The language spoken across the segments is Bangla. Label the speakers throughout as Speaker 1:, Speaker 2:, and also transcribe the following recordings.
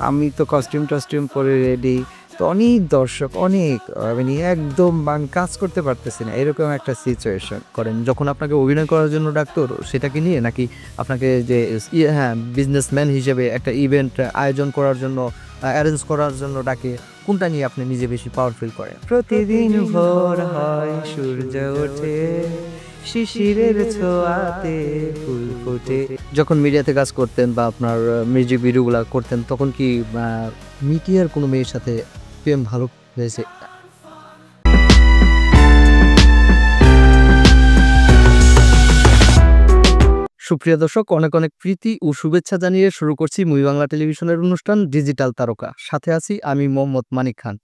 Speaker 1: আমি তো কস্টিউম-টস্টিউম পরে রেডি। তো অনেক দর্শক, অনেক মানে একদম কাজ করতে পারতেছি না। এরকম একটা সিচুয়েশন।
Speaker 2: করেন যখন আপনাকে অভিনয় করার জন্য ডাকতো সেটাকে নিয়ে নাকি আপনাকে যে হ্যাঁ বিজনেসম্যান হিসেবে একটা ইভেন্ট আয়োজন করার জন্য অ্যারেঞ্জ করার জন্য ডাকে কোনটা নিয়ে আপনি নিজে বেশি পাওয়ার ফিল করেন?
Speaker 1: প্রতিদিন ভোর হয়, সূর্য ওঠে, শিশিরের ছোঁয়াতে ফুল ফোটে।
Speaker 2: যখন মিডিয়াতে কাজ করতেন বা আপনার মিউজিক ভিডিওগুলা করতেন তখন কি মিডিয়ার কোনো মেয়ের সাথে প্রেম ভালো হয়েছে? সুপ্রিয় দর্শক, অনেক অনেক প্রীতি ও শুভেচ্ছা জানিয়ে শুরু করছি মুভি বাংলা টেলিভিশনের অনুষ্ঠান ডিজিটাল তারকা। সাথে আছি আমি মোহাম্মদ মানিক খান।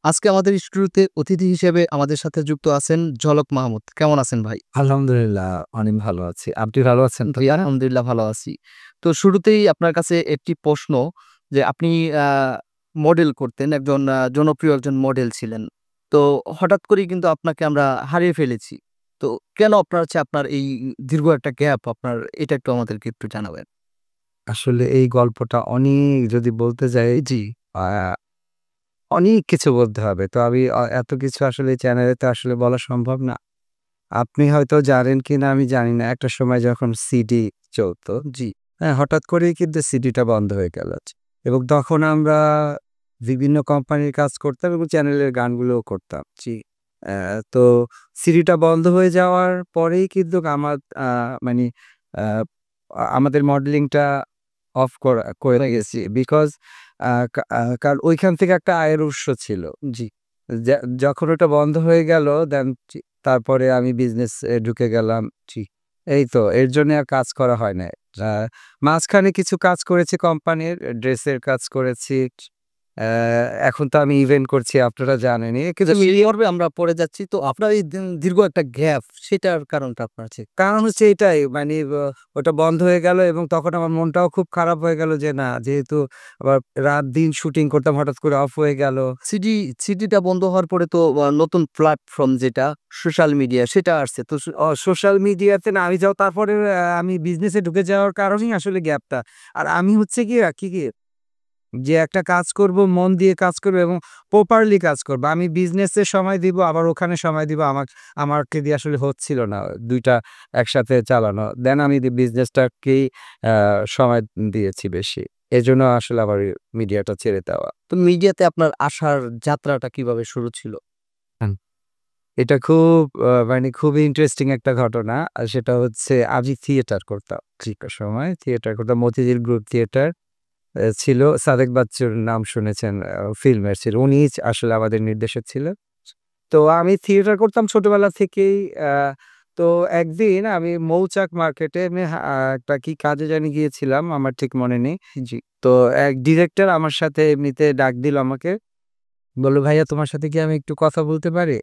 Speaker 2: আজকে আমাদের স্টুডিওতে অতিথি হিসেবে আমাদের সাথে যুক্ত আছেন ঝলক মাহমুদ। কেমন আছেন ভাই?
Speaker 1: আলহামদুলিল্লাহ অনেক ভালো আছি। আপনি ভালো আছেন তো?
Speaker 2: ভাই আলহামদুলিল্লাহ ভালো আছি। তো শুরুতেই আপনার কাছে একটি প্রশ্ন যে আপনি আ মডেল করতেন, একজন জনপ্রিয় একজন মডেল ছিলেন। তো হঠাৎ করেই কিন্তু আপনাকে আমরা হারিয়ে ফেলেছি। তো কেন আপনার এই দীর্ঘ একটা গ্যাপ এটা একটু আমাদেরকে একটু জানাবেন।
Speaker 1: আসলে এই গল্পটা অনেক যদি বলতে যাই
Speaker 2: জি।
Speaker 1: আ অনেক কিছু বলতে হবে। তো আমি এত কিছু আসলে এই চ্যানেলে তো আসলে বলা সম্ভব না। আপনি হয়তো জানেন কিনা আমি জানি না। একটা সময় যখন সিডি চলতো,
Speaker 2: জি।
Speaker 1: হ্যাঁ? হঠাৎ করেই কিন্তু সিডিটা বন্ধ হয়ে গেল। এবং তখন আমরা বিভিন্ন কোম্পানির কাজ করতাম এবং চ্যানেলের গানগুলোও করতাম।
Speaker 2: জি।
Speaker 1: তো সিডিটা বন্ধ হয়ে যাওয়ার পরেই কিন্তু আমার মানে আ আমাদের মডেলিংটা অফ করে
Speaker 2: হয়ে গেছে।
Speaker 1: দিয়েছি। বিকজ কারণ ওইখান থেকে একটা আয়ের উৎস ছিল।
Speaker 2: জি।
Speaker 1: যা যখন ওটা বন্ধ হয়ে গেল দেন তারপরে আমি বিজনেস এ ঢুকে গেলাম।
Speaker 2: জি।
Speaker 1: এই তো এর জন্য আর কাজ করা হয় নাই। আ মাঝখানে কিছু কাজ করেছি কোম্পানির, ড্রেসের কাজ করেছি। অ্যা এখন তো আমি ইভেন্ট করছি আপনারা জানেনই। কিন্তু
Speaker 2: সেই পর্বে আমরা পরে যাচ্ছি। তো আপনার এই দীর্ঘ একটা গ্যাপ সেটার কারণটা আপনার আছে?
Speaker 1: কারণ হচ্ছে এটাই মানে ওটা বন্ধ হয়ে গেল এবং তখন আমার মনটাও খুব খারাপ হয়ে গেল যে না যেহেতু আবার রাত-দিন শুটিং করতাম হঠাৎ করে অফ হয়ে গেল।
Speaker 2: সিডি সিডিটা বন্ধ হওয়ার পরে তো নতুন প্ল্যাটফর্ম যেটা সোশ্যাল মিডিয়া সেটা আসছে। তো
Speaker 1: সোশ্যাল মিডিয়াতে না আমি তারপরে আমি বিজনেসে ঢুকে যাওয়ার কারণেই আসলে গ্যাপটা। আর আমি হচ্ছে গিয়ে কি যে একটা কাজ করব, মন দিয়ে কাজ করব এবং প্রপারলি কাজ করব। আমি বিজনেসে সময় দিব, আবার ওখানে সময় দিব। আমাকে দিয়ে আসলে হচ্ছিল না ২ টা একসাথে চালানো। দেন আমি বিজনেসটাকেই আ সময় দিয়েছি বেশি। এজন্য আসলে আবার মিডিয়াটা ছেড়ে দেওয়া।
Speaker 2: তো মিডিয়াতে আপনার আসার যাত্রাটা কিভাবে শুরু ছিল?
Speaker 1: হুম। এটা খুব মানে খুবই ইন্টারেস্টিং একটা ঘটনা। সেটা হচ্ছে আমি থিয়েটার করতাম। একটা সময় থিয়েটার করতাম। Motijheel group theatre. ছিল সাদেক বাচ্চুর নাম শুনেছেন ফিল্মের ছিল। উনিই আসলে আমাদের নির্দেশক ছিলেন। তো আমি থিয়েটার করতাম ছোটবেলা থেকেই। তো একদিন আমি মৌচাক মার্কেটে আমি একটা কি কাজে জানি গিয়েছিলাম, আমার ঠিক মনে নেই।
Speaker 2: জি।
Speaker 1: তো এক ডিরেক্টর আমার সাথে এমনিতে ডাক দিল আমাকে। বলল, "ভাইয়া তোমার সাথে কি আমি একটু কথা বলতে পারি?"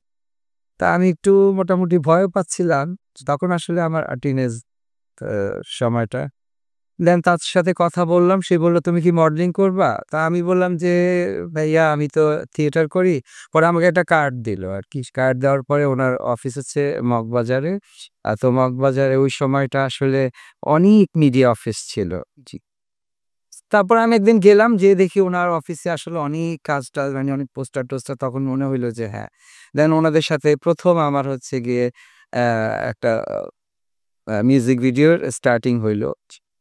Speaker 1: তা আমি একটু মোটামুটি ভয়ও পাচ্ছিলাম। তখন আসলে আমার টিনেজ আ সময়টা। দেন তার সাথে কথা বললাম। সে বলল, "তুমি কি মডেলিং করবা?" তা আমি বললাম যে, "ভাইয়া আমি তো থিয়েটার করি।" পরে আমাকে একটা কার্ড দিল আরকি। কার্ড দেওয়ার পরে উনার অফিস হচ্ছে মগবাজারে। তো মগবাজারে ওই সময়টা আসলে অনেক মিডিয়া অফিস ছিল।
Speaker 2: জি।
Speaker 1: তারপর আমি একদিন গেলাম, যেয়ে দেখি উনার অফিসে আসলে অনেক কাজ-টাজ মানে অনেক পোস্টার-টোস্টার তখন মনে হইল যে হ্যাঁ। দেন উনাদের সাথে ১ম আমার হচ্ছে গিয়ে অ্যা একটা মিউজিক ভিডিওর স্টার্টিং হইল।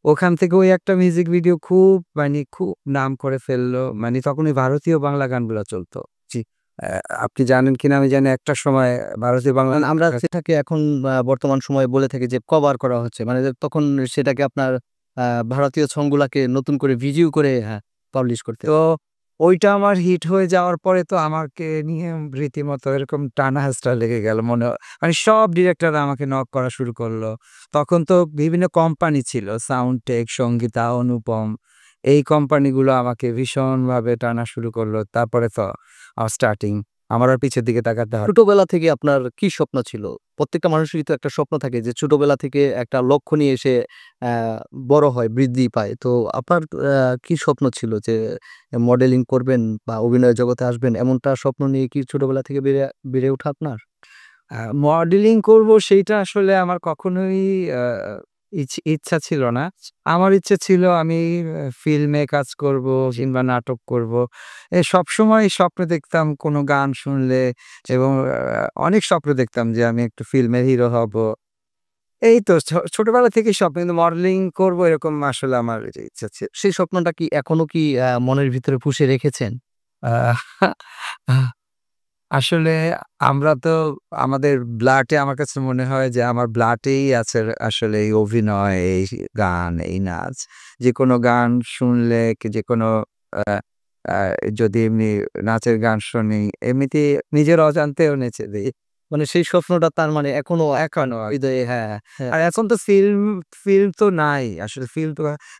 Speaker 1: ওখান থেকে ওই একটা মিউজিক ভিডিও খুব মানে খুব নাম করে ফেললো। মানে তখন ওই ভারতীয় বাংলা গানগুলা চলত।
Speaker 2: জি।
Speaker 1: অ্যা আপনি জানেন কিনা আমি জানি একটা সময় ভারতীয় বাংলা
Speaker 2: মানে আমরা সেটাকে এখন বর্তমান সময়ে বলে থাকি যে কভার করা হচ্ছে। মানে যে তখন সেটাকে আপনার আ ভারতীয় সং গুলাকে নতুন করে ভিডিও করে হ্যাঁ, পাবলিশ করতেন।
Speaker 1: তো ওইটা আমার হিট হয়ে যাওয়ার পরে তো আমাকে নিয়ে রীতিমতো এরকম টানা হেঁচড়া লেগে গেল মানে সব ডিরেক্টররা আমাকে নক করা শুরু করলো। তখন তো বিভিন্ন কোম্পানি ছিল সাউন্ডটেক, সংগীতা, অনুপম। এই কোম্পানিগুলো আমাকে ভীষণভাবে টানা শুরু করলো। তারপরে তো স্টার্টিং আমার আর পিছের দিকে তাকাতে হয়।
Speaker 2: ছোটবেলা থেকে আপনার কি স্বপ্ন ছিল? প্রত্যেকটা মানুষেরই তো একটা স্বপ্ন থাকে যে ছোটবেলা থেকে একটা লক্ষ্য নিয়ে সে অ্যা বড় হয়, বৃদ্ধি পায়। তো আপনার কি স্বপ্ন ছিল যে মডেলিং করবেন বা অভিনয় জগতে আসবেন এমনটা স্বপ্ন নিয়ে কি ছোটবেলা থেকে বেড়ে ওঠা আপনার?
Speaker 1: মডেলিং করব সেইটা আসলে আমার কখনোই আ ইচ্ছা ছিল না। আমার ইচ্ছে ছিল আমি ফিল্মে কাজ করব কিংবা নাটক করব। সবসময় স্বপ্ন দেখতাম কোনো গান শুনলে এবং অনেক স্বপ্ন দেখতাম যে আমি একটু ফিল্মের হিরো হব। এই তো ছোটবেলা থেকেই স্বপ্ন, কিন্তু মডেলিং করব এরকম আসলে আমার ইচ্ছা ছিল।
Speaker 2: সেই স্বপ্নটা কি এখনো কি মনের ভিতরে পুষে রেখেছেন?
Speaker 1: আহ আসলে আমরা তো আমাদের ব্লাডে, আমার কাছে মনে হয় যে আমার ব্লাডেই আছে আসলে এই অভিনয়, এই গান, এই নাচ। যেকোনো গান শুনলে যেকোনো আ আ যদি এমনি নাচের গান শুনি, এমনিতেই নিজের অজান্তেও নেচে দেই।
Speaker 2: মানে সেই স্বপ্নটা তার মানে এখনো
Speaker 1: এখনো
Speaker 2: হৃদয়ে হ্যাঁ, হ্যাঁ।
Speaker 1: আর এখন তো ফিল্ম তো নাই। আসলে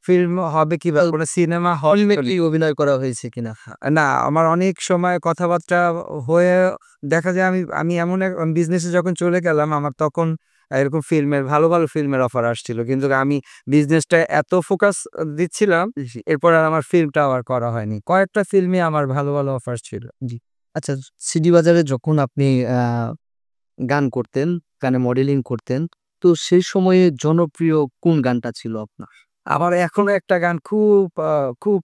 Speaker 1: ফিল্ম হবে কিভাবে? কোনো সিনেমা হল
Speaker 2: ফিল্মে
Speaker 1: তো
Speaker 2: কি
Speaker 1: নেই।
Speaker 2: অভিনয় করা হয়েছে কিনা?
Speaker 1: না, আমার অনেক সময় কথাবার্তা হয়ে দেখা যায় আমি আমি এমন এক বিজনেসে যখন চলে গেলাম, আমার তখন এরকম ফিল্মের ভালো ফিল্মের অফার আসছিল। কিন্তু আমি বিজনেসটায় এত ফোকাস দিচ্ছিলাম,
Speaker 2: জি,
Speaker 1: এরপর আর আমার ফিল্মটাও আর করা হয়নি। কয়েকটা ফিল্মে আমার ভালো অফার ছিল।
Speaker 2: জি। আচ্ছা, সিডি বাজারে যখন আপনি আ গান করতেন, গানে মডেলিং করতেন, তো সেই সময়ে জনপ্রিয় কোন গানটা ছিল আপনার?
Speaker 1: আমার এখনো একটা গান খুব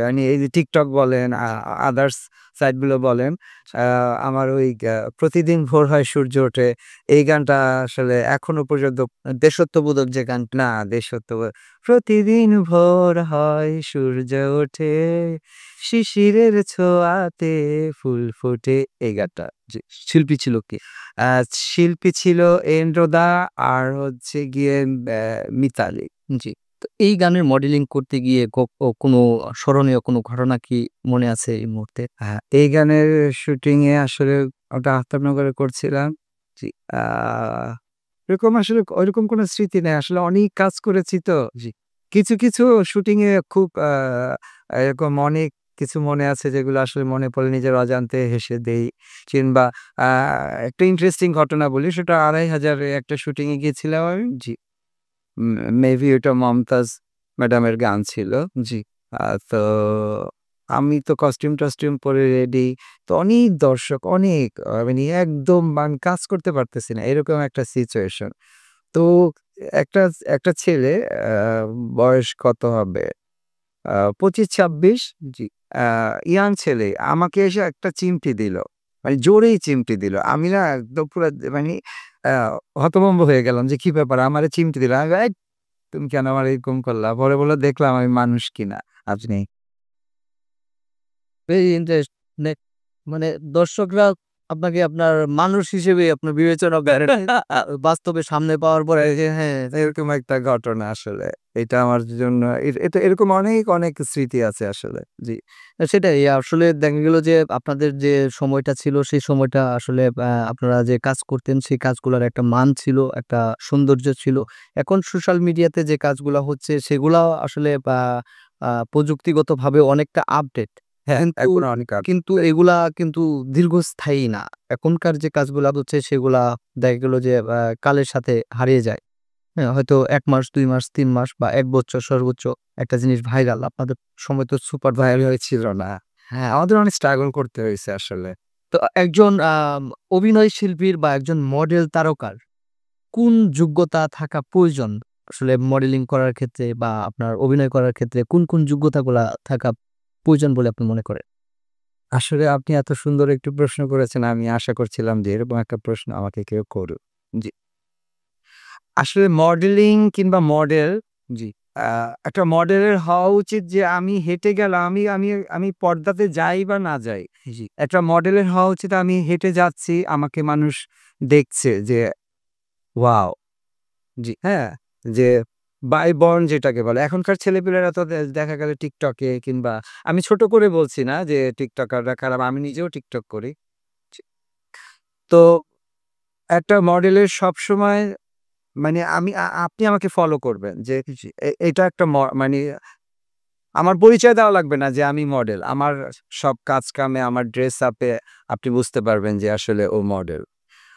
Speaker 1: মানে এই যে TikTok বলেন, আদার্স সাইট গুলো বলেন, আ আমার ওই প্রতিদিন ভোর হয় সূর্য ওঠে, এই গানটা আসলে এখনো পর্যন্ত
Speaker 2: দেশাত্মবোধক যে গান
Speaker 1: না দেশাত্মবোধক। প্রতিদিন ভোর হয় সূর্য ওঠে, শিশিরের ছোঁয়াতে ফুল ফোটে, এই গানটা।
Speaker 2: জি, শিল্পী ছিল কে?
Speaker 1: আ শিল্পী ছিল এন্ড্রোদা আর হচ্ছে গিয়ে মিতালী।
Speaker 2: জি। তো এই গানের মডেলিং করতে গিয়ে কোনো স্মরণীয় কোনো ঘটনা কি মনে আছে এই মুহূর্তে?
Speaker 1: হ্যাঁ, এই গানের শুটিং এ আসলে ওটা আফতাবনগরে করছিলাম।
Speaker 2: জি,
Speaker 1: আ এরকম আসলে ওইরকম কোনো স্মৃতি নাই। আসলে অনেক কাজ করেছি তো।
Speaker 2: জি।
Speaker 1: কিছু শুটিং এ খুব এরকম অনেক কিছু মনে আছে যেগুলো আসলে মনে পড়লে নিজের অজান্তে হেসে দেই। কিংবা আ একটা ইন্টারেস্টিং ঘটনা বলি, সেটা ২,৫০০ এ একটা শুটিং এ গিয়েছিলাম আমি।
Speaker 2: জি,
Speaker 1: মেবি ওটা মমতাজ ম্যাডামের গান ছিল।
Speaker 2: জি,
Speaker 1: তো আমি তো কস্টিউম-টস্টিউম পরে রেডি। তো অনেক দর্শক, অনেক মানে একদম কাজ করতে পারতেছি না। এরকম একটা সিচুয়েশন। তো একটা একটা ছেলে, আ বয়স কত হবে? ২৫-২৬,
Speaker 2: জি।
Speaker 1: আ ইয়াং ছেলে আমাকে এসে একটা চিমটি দিল। মানে জোরেই চিমটি দিল। আমি না একদম পুরা মানে আ হতভম্ব হয়ে গেলাম যে কি ব্যাপার? আমারে চিমটি দিল। আমি এই তুমি কেন আমার এরকম করলা? পরে বলল দেখলাম আমি মানুষ কিনা আপনি।
Speaker 2: ভেরি ইন্টারেস্ট নে মানে দর্শকরা আপনাকে আপনার মানুষ হিসেবে আপনার বিবেচনা করে বাস্তবে সামনে পাওয়ার পরে যে হ্যাঁ,
Speaker 1: এরকম একটা ঘটনা আসলে। এটা আমার জন্য এটা এরকম অনেক স্মৃতি আছে আসলে।
Speaker 2: জি। সেটাই আসলে দেখা গেল যে আপনাদের যে সময়টা ছিল সেই সময়টা আসলে আপনারা যে কাজ করতেন সেই কাজগুলার একটা মান ছিল, একটা সৌন্দর্য ছিল। এখন সোশ্যাল মিডিয়াতে যে কাজগুলা হচ্ছে সেগুলা আসলে প্রযুক্তিগতভাবে অনেকটা আপডেট।
Speaker 1: হ্যাঁ,
Speaker 2: কিন্তু
Speaker 1: এখন অনেক
Speaker 2: কিন্তু এগুলা কিন্তু দীর্ঘস্থায়ী না। এখনকার যে কাজগুলা হচ্ছে সেগুলা দেখা গেল যে কালের সাথে হারিয়ে যায়। হ্যাঁ, হয়তো ১ মাস, ২ মাস, ৩ মাস বা ১ বছর সর্বোচ্চ একটা জিনিস ভাইরাল। আপনাদের সময় তো সুপার ভাইরাল
Speaker 1: ভাইরাল
Speaker 2: হয়েছে।
Speaker 1: হয়েছিল না।
Speaker 2: হ্যাঁ,
Speaker 1: আমাদের অনেক স্ট্রাগল করতে হয়েছে আসলে।
Speaker 2: তো একজন অভিনয় শিল্পীর বা একজন মডেল তারকার কোন যোগ্যতা থাকা প্রয়োজন? আসলে মডেলিং করার ক্ষেত্রে বা আপনার অভিনয় করার ক্ষেত্রে কোন যোগ্যতাগুলা থাকা প্রয়োজন বলে আপনি মনে করেন?
Speaker 1: আসলে আপনি এত সুন্দর একটি প্রশ্ন করেছেন, আমি আশা করছিলাম যে এরকম একটা প্রশ্ন আমাকে কেউ করুক।
Speaker 2: জি,
Speaker 1: আসলে মডেলিং কিংবা মডেল,
Speaker 2: জি,
Speaker 1: আ একটা মডেলের হওয়া উচিত যে আমি হেঁটে গেলাম, আমি আমি আমি পর্দাতে যাই বা না যাই।
Speaker 2: জি,
Speaker 1: একটা মডেলের হওয়া উচিত আমি হেঁটে যাচ্ছি, আমাকে মানুষ দেখছে যে ওয়াও!
Speaker 2: জি,
Speaker 1: হ্যাঁ? যে বাই বর্ন যেটাকে বলে। এখনকার ছেলেপেলেরা তো দেখা গেল TikTok এ কিংবা, আমি ছোট করে বলছি না যে টিকটকাররা খারাপ, আমি নিজেও TikTok করি।
Speaker 2: জি,
Speaker 1: তো একটা মডেলের সবসময় মানে আপনি আমাকে ফলো করবেন যে
Speaker 2: জি,
Speaker 1: এটা একটা মানে আমার পরিচয় দেওয়া লাগবে না যে আমি মডেল। আমার সব কাজ-কামে, আমার ড্রেস আপ এ আপনি বুঝতে পারবেন যে আসলে ও মডেল।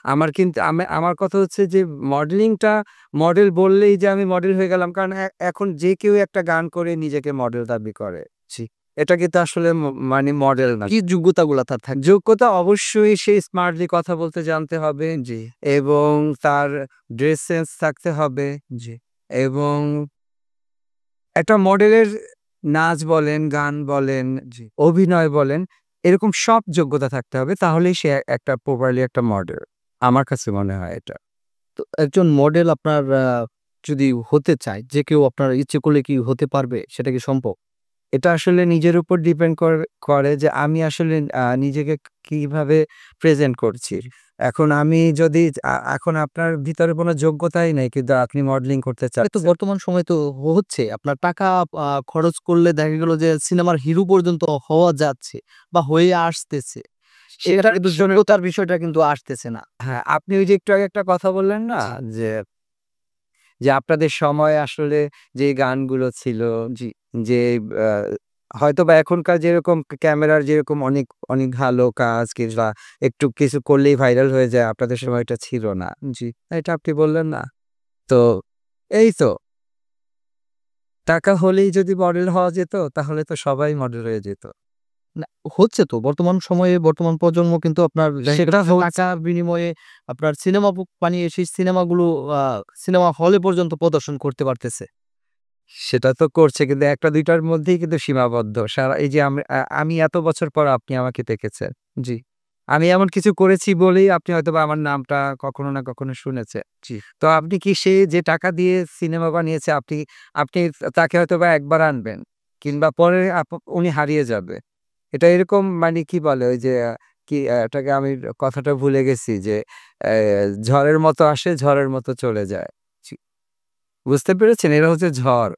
Speaker 1: আমার কিন্তু আমার কথা হচ্ছে যে মডেলিংটা, মডেল বললেই যে আমি মডেল হয়ে গেলাম। কারণ এখন যে কেউ একটা গান করে নিজেকে মডেল দাবি করে।
Speaker 2: জি।
Speaker 1: এটা কিন্তু আসলে মানে মডেল না।
Speaker 2: কি যোগ্যতাগুলা তার থাকবে?
Speaker 1: যোগ্যতা অবশ্যই সে স্মার্টলি কথা বলতে জানতে হবে
Speaker 2: জি,
Speaker 1: এবং তার ড্রেস সেন্স থাকতে হবে
Speaker 2: জি,
Speaker 1: এবং একটা মডেলের নাচ বলেন, গান বলেন, অভিনয় বলেন, এরকম সব যোগ্যতা থাকতে হবে। তাহলেই সে একটা প্রপারলি একটা মডেল। আমার কাছে মনে হয় এটা।
Speaker 2: তো একজন মডেল আপনার যদি হতে চায়, যে কেউ আপনার ইচ্ছে করলে কি হতে পারবে? সেটা কি সম্ভব?
Speaker 1: এটা আসলে নিজের উপর ডিপেন্ড করে যে আমি আসলে নিজেকে কিভাবে প্রেজেন্ট করছি। এখন আমি যদি এখন আপনার ভিতরে কোনো যোগ্যতাই নাই কিন্তু আপনি মডেলিং করতে
Speaker 2: এটা তো
Speaker 1: চাচ্ছেন।
Speaker 2: বর্তমান সময়ে তো হচ্ছে। আপনার টাকা খরচ করলে দেখা গেল যে সিনেমার হিরো পর্যন্ত হওয়া যাচ্ছে বা হয়ে আসতেছে। সেটা কিন্তু যোগ্যতার বিষয়টা কিন্তু আসতেছে না।
Speaker 1: হ্যাঁ, আপনি ওই যে একটু আগে একটা কথা বললেন না?
Speaker 2: জি,
Speaker 1: যে, আপনাদের সময় আসলে যে গানগুলো ছিল,
Speaker 2: জি,
Speaker 1: যে আ হয়তোবা এখনকার যেরকম ক্যামেরার যেরকম অনেক, অনেক ভালো কাজ কিংবা একটু কিছু করলেই ভাইরাল হয়ে যায়, আপনাদের সময় এটা ছিল না।
Speaker 2: জি।
Speaker 1: এটা আপনি বললেন না? তো এই তো টাকা হলেই যদি মডেল হওয়া যেত তাহলে তো সবাই মডেল হয়ে যেত।
Speaker 2: না, হচ্ছে তো বর্তমান সময়ে বর্তমান প্রজন্ম কিন্তু আপনার
Speaker 1: সেটা হচ্ছে
Speaker 2: টাকার বিনিময়ে আপনার সিনেমা বানিয়ে সেই সিনেমাগুলো আ সিনেমা হলে পর্যন্ত প্রদর্শন করতে পারতেছে।
Speaker 1: সেটা তো করছে কিন্তু ১ টা ২ টার মধ্যেই কিন্তু সীমাবদ্ধ। সারা এই যে আমি এত বছর পর আপনি আমাকে দেখেছেন।
Speaker 2: জি,
Speaker 1: আমি এমন কিছু করেছি বলেই আপনি হয়তোবা আমার নামটা কখনো না কখনো শুনেছেন।
Speaker 2: জি।
Speaker 1: তো আপনি কি সে যে টাকা দিয়ে সিনেমা বানিয়েছে আপনি আপনি তাকে হয়তোবা একবার আনবেন। কিংবা পরে উনি হারিয়ে যাবে। এটা এরকম মানে কি বলে ওই যে কি এটাকে আমি কথাটা ভুলে গেছি যে ঝড়ের মতো আসে, ঝড়ের মতো চলে যায়।
Speaker 2: জি।
Speaker 1: বুঝতে পেরেছেন? এরা হচ্ছে ঝড়।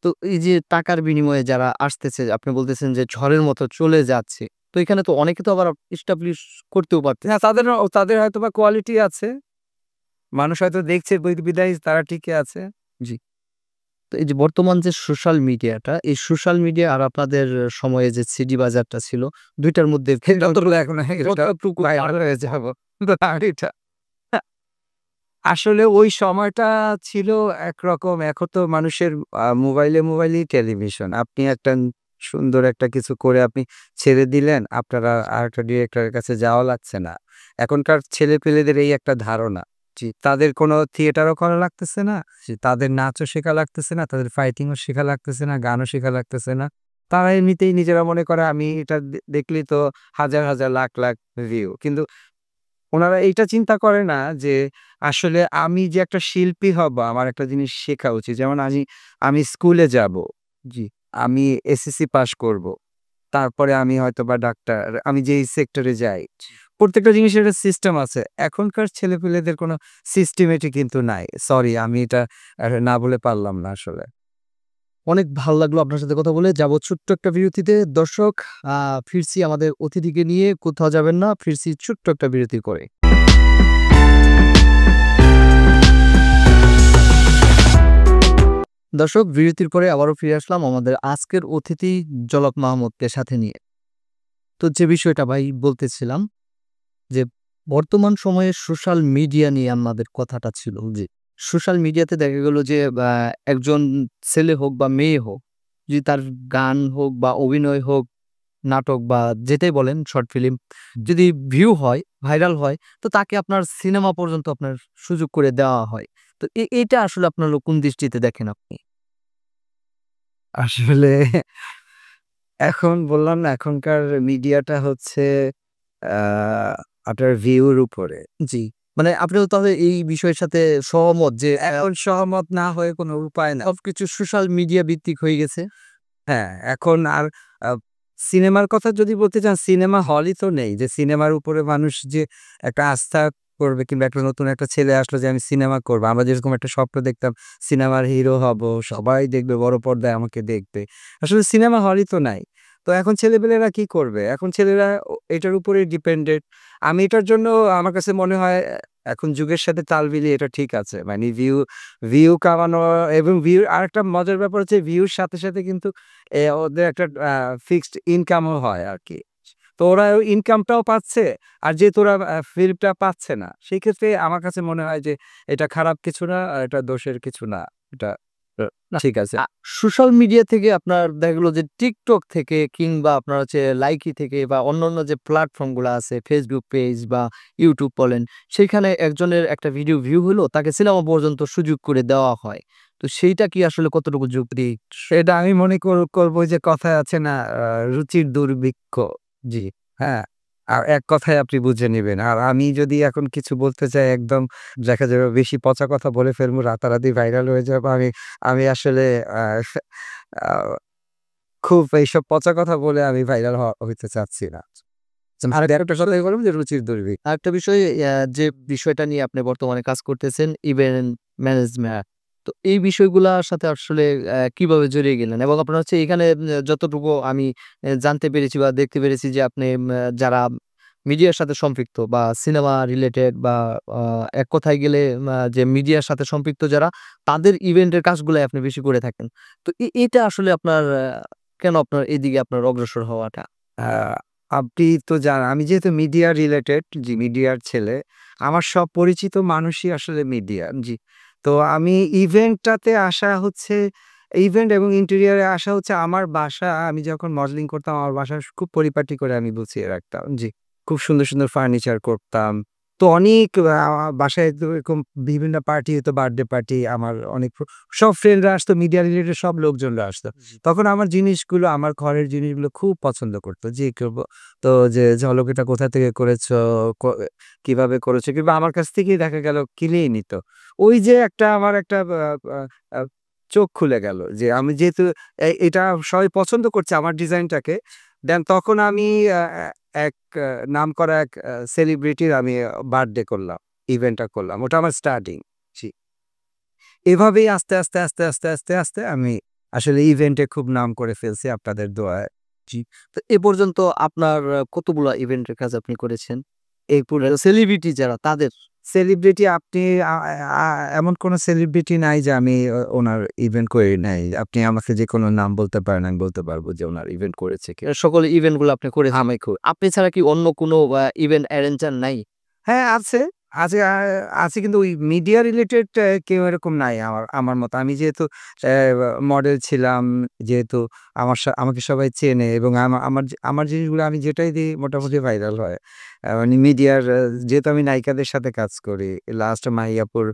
Speaker 2: তো এই যে টাকার বিনিময়ে যারা আসতেছে, আপনি বলতেছেন যে ঝড়ের মতো চলে যাচ্ছে। তো এখানে তো অনেকে তো আবার এস্টাবলিশ করতেও
Speaker 1: হ্যাঁ,
Speaker 2: পারতেছে।
Speaker 1: তাদের হয়তোবা কোয়ালিটি আছে। মানুষ হয়তো দেখছে বিধায় তারা টিকে আছে।
Speaker 2: জি। তো এই যে বর্তমান যে সোশ্যাল মিডিয়াটা, এই সোশ্যাল মিডিয়া আর আপনাদের সময়ে যে সিডি বাজারটা ছিল, ২ টার মধ্যে
Speaker 1: যতটুকু এখন
Speaker 2: কতটুকু
Speaker 1: ভাইরাল হয়ে যাব। আর এটা আসলে ওই সময়টা ছিল একরকম। এখন তো মানুষের মোবাইলেই টেলিভিশন। আপনি একটা সুন্দর একটা কিছু করে আপনি ছেড়ে দিলেন। আপনারা আরেকটা ডিরেক্টরের কাছে যাওয়া লাগছে না। এখনকার ছেলেপেলেদের এই একটা ধারণা।
Speaker 2: জি,
Speaker 1: তাদের কোনো থিয়েটারও করা লাগতেছে না। তাদের নাচও শেখা লাগতেছে না। তাদের ফাইটিংও শেখা লাগতেছে না। গানও শেখা লাগতেছে না। তারা এমনিতেই নিজেরা মনে করে আমি এটা দেখলেই তো হাজার, হাজার লাখ, লাখ ভিউ। কিন্তু উনারা এইটা চিন্তা করে না যে আসলে আমি যে একটা শিল্পী হব, আমার একটা জিনিস শেখা উচিত। যেমন আমি স্কুলে যাবো।
Speaker 2: জি।
Speaker 1: আমি এসএসসি পাস করব। তারপরে আমি হয়তোবা ডাক্তার, আমি যেই সেক্টরে যাই। প্রত্যেকটা জিনিসের একটা সিস্টেম আছে। এখনকার ছেলেপেলেদের কোনো সিস্টেমেটিক কিন্তু নাই। সরি আমি এটা না বলে পারলাম না আসলে।
Speaker 2: অনেক ভাল লাগলো আপনার সাথে কথা বলে। যাবো ছোট্ট একটা বিরতিতে। দর্শক, আ ফিরছি আমাদের অতিথিকে নিয়ে। কোথাও যাবেন না। ফিরছি ছোট্ট একটা বিরতি করে। দর্শক, বিরতির পরে আবারও ফিরে আসলাম আমাদের আজকের অতিথি জনাব মাহমুদকে সাথে নিয়ে। তো যে বিষয়টা ভাই বলতেছিলাম যে বর্তমান সময়ে সোশ্যাল মিডিয়া নিয়ে আমাদের কথাটা ছিল। জি। সোশ্যাল মিডিয়াতে দেখা গেল যে একজন ছেলে হোক বা মেয়ে হোক, যদি তার গান হোক বা অভিনয় হোক, নাটক বা যেটাই বলেন শর্ট ফিল্ম, যদি ভিউ হয়, ভাইরাল হয়, তো তাকে আপনার সিনেমা পর্যন্ত আপনার সুযোগ করে দেওয়া হয়। তো এইটা আসলে আপনার কোন দৃষ্টিতে দেখেন আপনি?
Speaker 1: আসলে এখন বললাম না এখনকার মিডিয়াটা হচ্ছে আ আপনার ভিউর উপরে।
Speaker 2: জি। মানে আপনিও তাহলে এই বিষয়ের সাথে সহমত যে
Speaker 1: এখন সহমত না হয়ে কোনো উপায় নাই।
Speaker 2: সবকিছু সোশ্যাল মিডিয়া ভিত্তিক হয়ে গেছে?
Speaker 1: হ্যাঁ, এখন আর আ সিনেমার কথা যদি বলতে চান, সিনেমা হলই তো নেই। যে সিনেমার উপরে মানুষ যে একটা আস্থা করবে কিংবা একটা নতুন একটা ছেলে আসলো যে আমি সিনেমা করব। আমরা যেরকম একটা স্বপ্ন দেখতাম সিনেমার হিরো হব, সবাই দেখবে, বড় পর্দায় আমাকে দেখবে। আসলে সিনেমা হলই তো নাই। তো এখন ছেলেপেলেরা কি করবে? এখন ছেলেরা এটার উপরেই ডিপেন্ডেন্ট। আমি এটার জন্য আমার কাছে মনে হয় এখন যুগের সাথে তাল মিলিয়ে এটা ঠিক আছে। মানে ভিউ কামানো এবং আরেকটা মজার ব্যাপার হচ্ছে ভিউর সাথে, সাথে কিন্তু ওদের একটা ফিক্সড ইনকামও হয় আরকি। তো ওরা ওই ইনকামটাও পাচ্ছে আর যেহেতু ওরা ফিল্মটা পাচ্ছে না, সেক্ষেত্রে আমার কাছে মনে হয় যে এটা খারাপ কিছু না, আর এটা দোষের কিছু না। এটা আ
Speaker 2: না,
Speaker 1: ঠিক আছে।
Speaker 2: সোশ্যাল মিডিয়া থেকে আপনার দেখা গেল যে TikTok থেকে কিংবা আপনার হচ্ছে লাইকি থেকে বা অন্যান্য যে প্ল্যাটফর্ম গুলা আছে Facebook পেজ বা YouTube বলেন, সেখানে একজনের একটা ভিডিও ভিউ হলো তাকে সিনেমা পর্যন্ত সুযোগ করে দেওয়া হয়। তো তো সেইটা কি আসলে কতটুকু যুক্তি?
Speaker 1: সেটা আমি মনে করব যে কথায় আছে না রুচির দুর্ভিক্ষ।
Speaker 2: জি।
Speaker 1: হ্যাঁ? আর এক কথায় আপনি বুঝে নিবেন। আর আমি যদি এখন কিছু বলতে চাই একদম দেখা যাবে বেশি পচা কথা বলে ফেলবো, রাতারাতি ভাইরাল হয়ে যাবো। আমি আসলে আ আ খুব এইসব পচা কথা বলে আমি ভাইরাল হইতে চাচ্ছি না।
Speaker 2: আরেকটা
Speaker 1: আরেকটা
Speaker 2: বিষয়
Speaker 1: কথাই বলব যে রুচির দুর্ভিক্ষ।
Speaker 2: আরেকটা বিষয় যে বিষয়টা নিয়ে আপনি বর্তমানে কাজ করতেছেন ইভেন্ট ম্যানেজমেন্ট। তো এই বিষয়গুলার সাথে আসলে কিভাবে জড়িয়ে গেলেন? এবং আপনার হচ্ছে এখানে যতটুকু আমি জানতে পেরেছি বা দেখতে পেরেছি যে আপনি যারা মিডিয়ার সাথে সম্পৃক্ত বা সিনেমা রিলেটেড বা আ এক কথায় গেলে যে মিডিয়ার সাথে সম্পৃক্ত যারা তাদের ইভেন্টের কাজগুলাই আপনি বেশি করে থাকেন। তো এটা আসলে আপনার কেন আপনার এদিকে আপনার অগ্রসর হওয়াটা?
Speaker 1: আ আপনি তো আমি যেহেতু মিডিয়া রিলেটেড, জি, মিডিয়ার ছেলে। আমার সব পরিচিত মানুষই আসলে মিডিয়া। জি। তো আমি ইভেন্টটাতে আসা হচ্ছে ইভেন্ট এবং ইন্টেরিয়র এ আসা হচ্ছে আমার বাসা। আমি যখন মডেলিং করতাম আমার বাসা খুব পরিপাটি করে আমি গুছিয়ে রাখতাম। জি। খুব সুন্দর, সুন্দর ফার্নিচার করতাম। তো অনেক বাসায় তো এরকম বিভিন্ন পার্টি হতো, বার্থডে পার্টি আমার অনেক সব ফ্রেন্ডরা আসতো, মিডিয়া রিলেটেড সব লোকজনরা আসতো।
Speaker 2: জি।
Speaker 1: তখন আমার জিনিসগুলো, আমার ঘরের জিনিসগুলো খুব পছন্দ করত। জি, তো যে ঝলক এটা কোথা থেকে করেছো? ক কিভাবে করেছো? কিংবা আমার কাছ থেকেই দেখা গেল কিনেই নিত। ওই যে একটা আমার একটা আ আ চোখ খুলে গেল যে আমি যেহেতু এটা সবাই পছন্দ করছে আমার ডিজাইনটাকে, দেন তখন আমি আ আ এক নামকরা এক সেলিব্রিটির আমি বার্থডে করলাম। ইভেন্টটা করলাম। ওটা আমার স্টার্টিং। জি। এভাবেই আস্তে, আস্তে আমি আসলে ইভেন্টে খুব নাম করে ফেলছি আপনাদের দোয়ায়।
Speaker 2: জি। তো এ পর্যন্ত আপনার কতগুলা ইভেন্টের কাজ আপনি করেছেন? এই সেলিব্রিটি যারা তাদের?
Speaker 1: সেলিব্রিটি আপনি আ আ এমন কোন সেলিব্রিটি নাই যে আমি ওনার ইভেন্ট করি নাই। আপনি আমাকে যেকোনো নাম বলতে পারেন, আমি বলতে পারব যে উনার ইভেন্ট করেছে কে।
Speaker 2: সকল ইভেন্ট গুলো আপনি করেছেন।
Speaker 1: আমি
Speaker 2: আপনি ছাড়া কি অন্য কোনো ইভেন্ট অ্যারেঞ্জার নাই?
Speaker 1: হ্যাঁ, আছে। আছে আছে কিন্তু ওই মিডিয়া রিলেটেড কেউ এরকম নাই আমার আমার মতো। আমি যেহেতু অ্যা মডেল ছিলাম, যেহেতু আমাকে সবাই চেনে এবং আমার জিনিসগুলো আমি যেটাই দিই মোটামুটি ভাইরাল হয়। মানে মিডিয়ার যেহেতু আমি নায়িকাদের সাথে কাজ করি। লাস্ট মাহিয়াপুর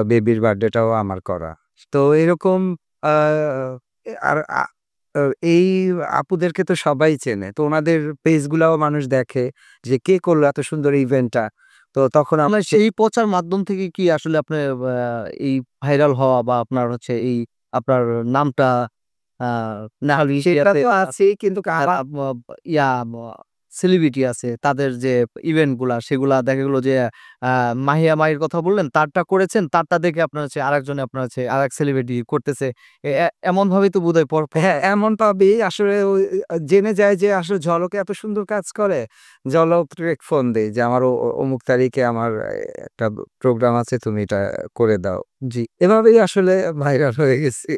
Speaker 1: বেবির বার্থডেটাও আমার করা। তো এরকম আ আর আ এই আপুদেরকে তো সবাই চেনে। তো উনাদের পেজগুলাও মানুষ দেখে। যে কে করলো এত সুন্দর ইভেন্টটা। তো তখন
Speaker 2: আপনার সেই প্রচার মাধ্যম থেকে কি আসলে আপনার এই ভাইরাল হওয়া বা আপনার হচ্ছে এই আপনার নামটা আ নাহলে
Speaker 1: সেটা
Speaker 2: ইয়াতে
Speaker 1: তো আছেই কিন্তু
Speaker 2: যারা ইয়া সেলিব্রিটি আছে তাদের যে ইভেন্ট গুলা সেগুলা দেখা গেল যে আ মাহিয়া মাহির কথা বললেন, তারটা করেছেন, তারটা দেখে আপনার হচ্ছে আরেকজনে আপনার হচ্ছে আরেক সেলিব্রিটি করতেছে। এমন ভাবেই তো বোধহয়
Speaker 1: হ্যাঁ, এমনভাবেই আসলে ওই জেনে যায় যে আসলে ঝলকে এত সুন্দর কাজ করে। ঝলক ডিরেক্ট ফোন দেই যে আমার অমুক তারিখে আমার একটা প্রোগ্রাম আছে তুমি এটা করে দাও। জি, এভাবেই আসলে ভাইরাল হয়ে গেছি।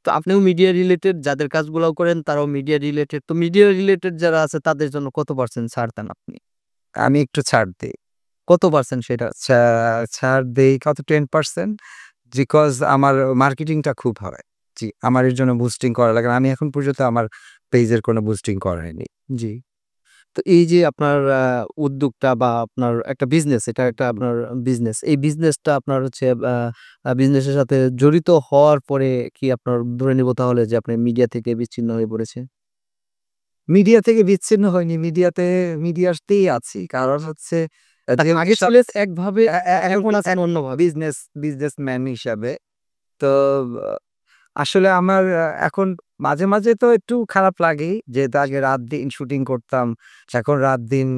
Speaker 2: তো আপনিও মিডিয়া রিলেটেড যাদের কাজগুলাও করেন তারাও মিডিয়া রিলেটেড। তো মিডিয়া রিলেটেড যারা আছে তাদের জন্য কত পার্সেন্ট ছাড় দেন আপনি?
Speaker 1: আমি একটু ছাড় দেই।
Speaker 2: কত পার্সেন্ট সেটা?
Speaker 1: ছাড় দেই কত 10% বিকজ আমার মার্কেটিংটা খুব হয়। জি, আমার এর জন্য বুস্টিং করা লাগে না। আমি এখন পর্যন্ত আমার পেজের কোনো বুস্টিং করাইনি। জি।
Speaker 2: তো এই যে আপনার উদ্যোগটা বা আপনার একটা বিজনেস, এটা একটা আপনার বিজনেস। এই বিজনেসটা আপনার হচ্ছে আ আ বিজনেসের সাথে জড়িত হওয়ার পরে কি আপনার ধরে নিব তাহলে যে আপনি মিডিয়া থেকে বিচ্ছিন্ন হয়ে পড়েছে?
Speaker 1: মিডিয়া থেকে বিচ্ছিন্ন হয়নি। মিডিয়াতেই আছি। কারণ হচ্ছে
Speaker 2: তার
Speaker 1: যেহেতু
Speaker 2: আগে ছিলেন একভাবে, এখন
Speaker 1: এখন
Speaker 2: আছেন অন্যভাবে।
Speaker 1: বিজনেসম্যান হিসাবে। তো আসলে আমার এখন মাঝে মাঝে তো একটু খারাপ লাগেই। যেহেতু আগে রাত-দিন শুটিং করতাম। এখন রাত-দিন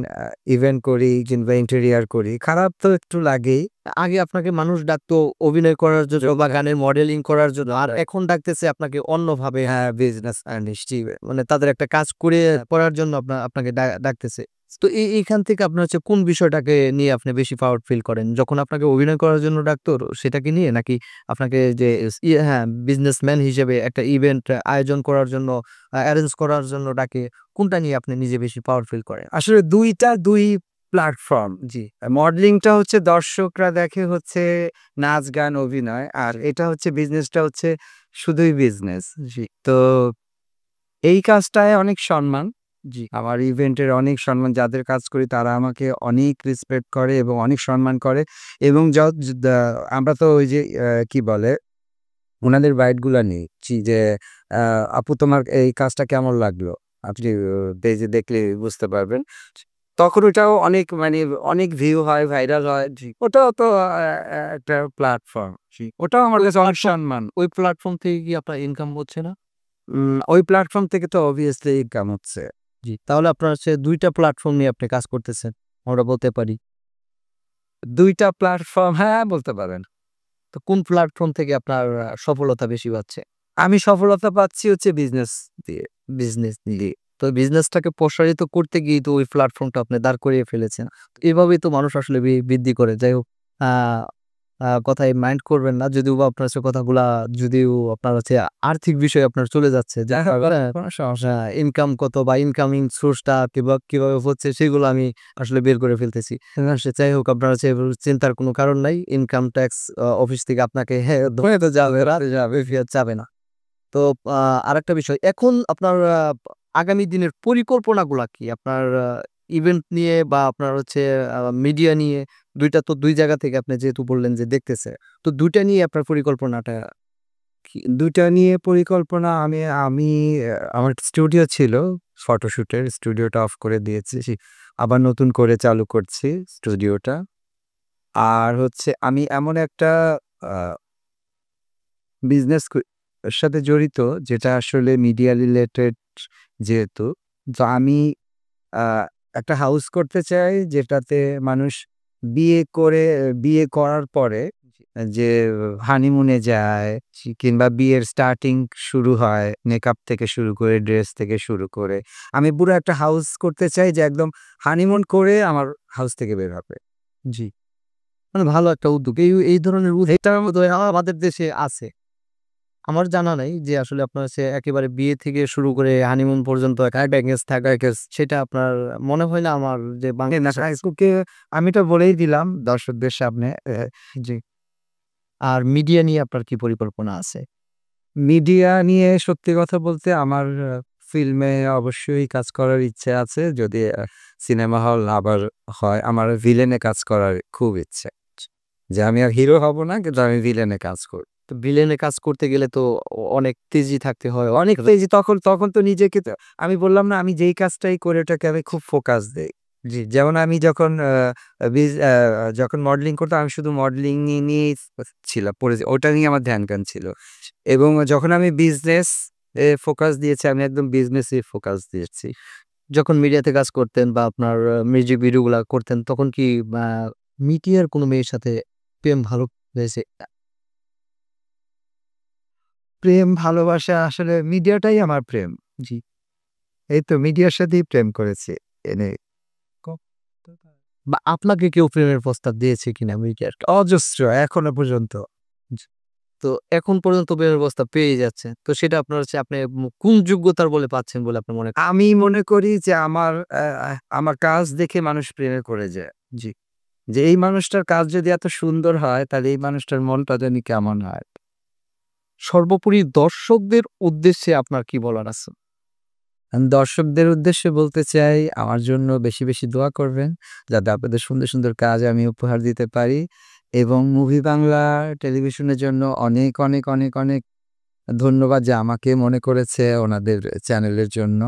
Speaker 1: ইভেন্ট করি কিংবা ইন্টেরিয়র করি। খারাপ তো একটু লাগেই।
Speaker 2: আগে আপনাকে মানুষ ডাকতো অভিনয় করার জন্য বা গানের মডেলিং করার জন্য। আর এখন ডাকতেছে আপনাকে অন্যভাবে।
Speaker 1: হ্যাঁ, বিজনেস আর্নিস্ট জি।
Speaker 2: মানে তাদের একটা কাজ করে করার জন্য আপনাকে ডাকতেছে। তো এইখান থেকে আপনার হচ্ছে কোন বিষয়টাকে নিয়ে আপনি বেশি প্রাউড ফিল করেন? যখন আপনাকে অভিনয় করার জন্য ডাকতো সেটাকে নিয়ে? নাকি আপনাকে যে হ্যাঁ, বিজনেসম্যান হিসেবে একটা ইভেন্ট আয়োজন করার জন্য এরেঞ্জ করার জন্য ডাকে, কোনটা নিয়ে আপনি নিজে বেশি প্রাউড ফিল করেন?
Speaker 1: আসলে ২ টা ২ প্ল্যাটফর্ম। জি। মডেলিংটা হচ্ছে দর্শকরা দেখে হচ্ছে নাচ, গান, অভিনয়। আর এটা হচ্ছে বিজনেসটা হচ্ছে শুধুই বিজনেস। জি। তো এই কাজটায় অনেক সম্মান।
Speaker 2: জি।
Speaker 1: আমার ইভেন্টের অনেক সম্মান। যাদের কাজ করি তারা আমাকে অনেক রেসপেক্ট করে এবং অনেক সম্মান করে এবং য য দা আমরা তো ওই যে কি বলে ওনাদের বাইটগুলা নিচ্ছি যে আপু তোমার এই কাজটা কেমন লাগলো, আপনি পেজে দেখলে বুঝতে পারবেন। তখন ওটাও অনেক মানে অনেক ভিউ হয়, ভাইরাল হয়। ওটাও তো একটা প্ল্যাটফর্ম, ওটাও আমার কাছে অনেক সম্মান।
Speaker 2: ওই প্ল্যাটফর্ম থেকে কি আপনার ইনকাম হচ্ছে না?
Speaker 1: ওই প্ল্যাটফর্ম থেকে তো অবভিয়াসলি ইনকাম হচ্ছে।
Speaker 2: জি। তাহলে আপনার হচ্ছে ২ টা প্ল্যাটফর্ম নিয়ে আপনি কাজ করতেছেন। আমরা বলতে পারি।
Speaker 1: ২ টা প্ল্যাটফর্ম, হ্যাঁ বলতে পারেন।
Speaker 2: তো কোন প্ল্যাটফর্ম থেকে আপনার সফলতা বেশি পাচ্ছে?
Speaker 1: আমি সফলতা পাচ্ছি হচ্ছে বিজনেস দিয়ে।
Speaker 2: বিজনেস দিয়ে। তো বিজনেসটাকে প্রসারিত করতে গিয়েই তো ওই প্ল্যাটফর্মটা আপনি দাঁড় করিয়ে ফেলেছেন। এভাবেই তো মানুষ আসলে বৃদ্ধি করে। যাই হোক, আ কথায় মাইন্ড করবেন না। যদিও বা আপনার হচ্ছে কথাগুলা যদিও আপনার হচ্ছে আর্থিক বিষয়ে আপনার চলে যাচ্ছে। যে
Speaker 1: যাই হোক,
Speaker 2: হ্যাঁ,
Speaker 1: কোনো সমস্যা নেই।
Speaker 2: ইনকাম কত বা ইনকামিং সোর্সটা কিভাবে হচ্ছে সেগুলো আমি আসলে বের করে ফেলতেছি। যাই হোক, আপনার হচ্ছে চিন্তার কোনো কারণ নাই। ইনকাম ট্যাক্স অফিস থেকে আপনাকে হ্যাঁ, ধরে তো যাবে, ফেরত যাবে না। তো আ আরেকটা বিষয়, এখন আপনার আগামী দিনের পরিকল্পনাগুলা কি? আপনার ইভেন্ট নিয়ে বা আপনার হচ্ছে মিডিয়া নিয়ে ২ টা তো ২ জায়গা থেকে আপনি যেহেতু বললেন যে দেখতেছে। তো ২ টা নিয়ে আপনার পরিকল্পনাটা কি?
Speaker 1: ২ টা নিয়ে পরিকল্পনা আমি আমি আমার স্টুডিও ছিল, ফটোশুটের স্টুডিওটা অফ করে দিয়েছি। আবার নতুন করে চালু করছি স্টুডিওটা। আর হচ্ছে আমি এমন একটা আ বিজনেস সাথে জড়িত যেটা আসলে মিডিয়া রিলেটেড যেহেতু। তো আমি আ একটা হাউস করতে চাই যেটাতে মানুষ বিয়ে করার পরে যে হানিমুনে যায় কিংবা বিয়ের স্টার্টিং শুরু হয় মেকআপ থেকে শুরু করে, ড্রেস থেকে শুরু করে। আমি পুরো একটা হাউস করতে চাই যে একদম হানিমুন করে আমার হাউস থেকে বের হবে।
Speaker 2: জি। মানে ভালো একটা উদ্যোগ। এই ধরনের উদ্যোগ বোধহয় আমাদের দেশে আছে। আমার জানা নাই যে আসলে আপনার হচ্ছে একেবারে বিয়ে থেকে শুরু করে হানিমুন পর্যন্ত একটা প্যাকেজ থাকা সেটা আপনার মনে হয় না আমার যে
Speaker 1: না,
Speaker 2: বাংলাদেশে আছে।
Speaker 1: ফেসবুকে আমি তো বলেই দিলাম দর্শকদের সামনে।
Speaker 2: জি। আর মিডিয়া নিয়ে আপনার কি পরিকল্পনা আছে?
Speaker 1: মিডিয়া নিয়ে সত্যি কথা বলতে আমার ফিল্মে অবশ্যই কাজ করার ইচ্ছে আছে। যদি সিনেমা হল আবার হয়, আমার ভিলেনে কাজ করার খুব ইচ্ছে। যে আমি আর হিরো হব না, কিন্তু আমি ভিলেনে কাজ করব।
Speaker 2: তো ভিলেনে কাজ করতে গেলে তো অনেক তেজি থাকতে হয়।
Speaker 1: অনেক পেয়েছি তখন তখন তো নিজেকে তো আমি বললাম না, আমি যেই কাজটাই করি ওটাকে আমি খুব ফোকাস দেই।
Speaker 2: জি।
Speaker 1: যেমন আমি যখন যখন মডেলিং করতাম আমি শুধু মডেলিং নিয়েই ছিলাম, ওটা নিয়ে আমার ধ্যান-জ্ঞান ছিল। এবং যখন আমি বিজনেস ফোকাস দিয়েছি, আমি একদম বিজনেসে ফোকাস দিয়েছি।
Speaker 2: যখন মিডিয়াতে কাজ করতেন বা আপনার মিউজিক ভিডিও গুলা করতেন তখন কি আ মিডিয়ার কোনো মেয়ের সাথে প্রেম ভালো হয়েছে?
Speaker 1: প্রেম ভালোবাসা আসলে মিডিয়াটাই আমার প্রেম।
Speaker 2: জি।
Speaker 1: এই তো মিডিয়ার সাথেই প্রেম করেছি। এনে
Speaker 2: বা আপনাকে কেউ প্রেমের প্রস্তাব দিয়েছে কিনা মিডিয়ার?
Speaker 1: অজস্র এখনো পর্যন্ত।
Speaker 2: জি। তো এখন পর্যন্ত প্রেমের প্রস্তাব পেয়ে যাচ্ছেন। তো সেটা আপনার হচ্ছে আপনি কোন যোগ্যতার বলে পাচ্ছেন বলে আপনি মনে করেন?
Speaker 1: আমি মনে করি যে আমার কাজ দেখে মানুষ প্রেমে পড়ে যায়।
Speaker 2: জি।
Speaker 1: যে এই মানুষটার কাজ যদি এত সুন্দর হয়, তাহলে এই মানুষটার মনটা জানি কেমন হয়।
Speaker 2: সর্বোপরি দর্শকদের উদ্দেশ্যে আপনার কি বলার আছে?
Speaker 1: আমি দর্শকদের উদ্দেশ্যে বলতে চাই, আমার জন্য বেশি, বেশি দোয়া করবেন। যাতে আপনাদের সুন্দর, সুন্দর কাজ আমি উপহার দিতে পারি। এবং মুভি বাংলা টেলিভিশনের জন্য অনেক, অনেক, অনেক, অনেক ধন্যবাদ যে আমাকে মনে করেছে ওনাদের চ্যানেলের জন্য।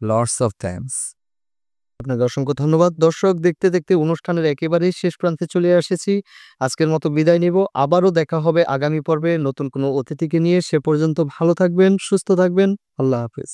Speaker 1: Lots of thanks.
Speaker 2: আপনাকে অসংখ্য ধন্যবাদ। দর্শক, দেখতে, দেখতে অনুষ্ঠানের একেবারেই শেষ প্রান্তে চলে এসেছি। আজকের মতো বিদায় নিব। আবারও দেখা হবে আগামী পর্বে নতুন কোনো অতিথিকে নিয়ে। সে পর্যন্ত ভালো থাকবেন, সুস্থ থাকবেন। আল্লাহ হাফেজ।